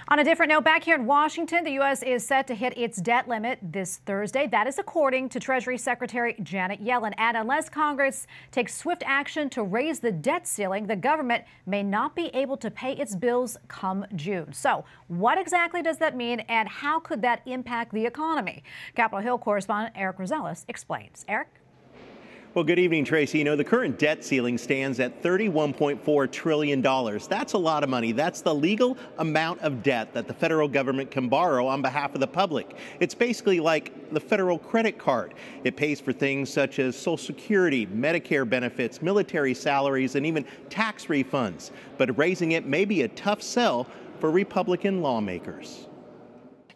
On a different note, back here in Washington, the U.S. is set to hit its debt limit this Thursday. That is according to Treasury Secretary Janet Yellen. And unless Congress takes swift action to raise the debt ceiling, the government may not be able to pay its bills come June. So what exactly does that mean, and how could that impact the economy? Capitol Hill correspondent Erik Rosales explains. Erik? Well, good evening, Tracy. You know, the current debt ceiling stands at $31.4 trillion. That's a lot of money. That's the legal amount of debt that the federal government can borrow on behalf of the public. It's basically like the federal credit card. It pays for things such as Social Security, Medicare benefits, military salaries, and even tax refunds. But raising it may be a tough sell for Republican lawmakers.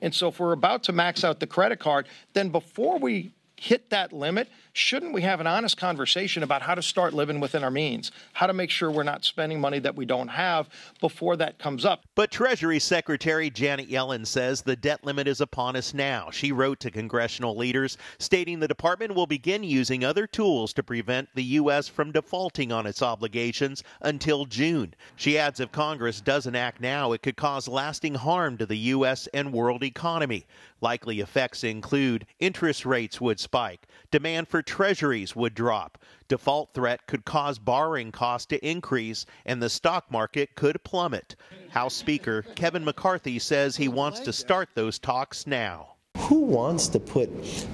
And so if we're about to max out the credit card, then before we hit that limit, shouldn't we have an honest conversation about how to start living within our means, how to make sure we're not spending money that we don't have before that comes up? But Treasury Secretary Janet Yellen says the debt limit is upon us now. She wrote to congressional leaders stating the department will begin using other tools to prevent the U.S. from defaulting on its obligations until June. She adds if Congress doesn't act now, it could cause lasting harm to the U.S. and world economy. Likely effects include interest rates would spike, demand for treasuries would drop, default threat could cause borrowing costs to increase, and the stock market could plummet. House Speaker Kevin McCarthy says he wants to start those talks now. Who wants to put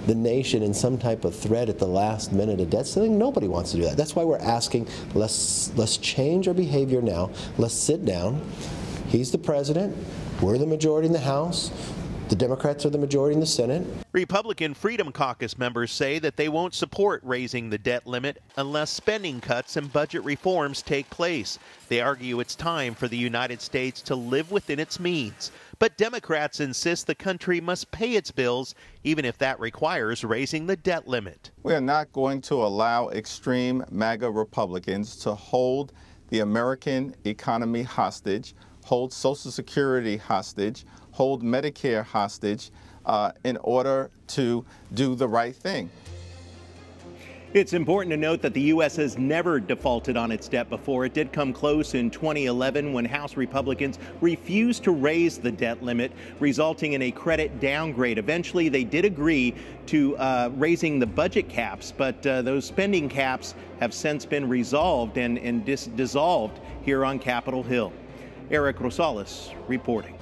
the nation in some type of threat at the last minute of debt ceiling? Nobody wants to do that. That's why we're asking, let's change our behavior now. Let's sit down. He's the president. We're the majority in the House. The Democrats are the majority in the Senate. Republican Freedom Caucus members say that they won't support raising the debt limit unless spending cuts and budget reforms take place. They argue it's time for the United States to live within its means. But Democrats insist the country must pay its bills, even if that requires raising the debt limit. We are not going to allow extreme MAGA Republicans to hold the American economy hostage, hold Social Security hostage, hold Medicare hostage in order to do the right thing. It's important to note that the U.S. has never defaulted on its debt before. It did come close in 2011 when House Republicans refused to raise the debt limit, resulting in a credit downgrade. Eventually, they did agree to raising the budget caps, but those spending caps have since been resolved and dissolved here on Capitol Hill. Erik Rosales reporting.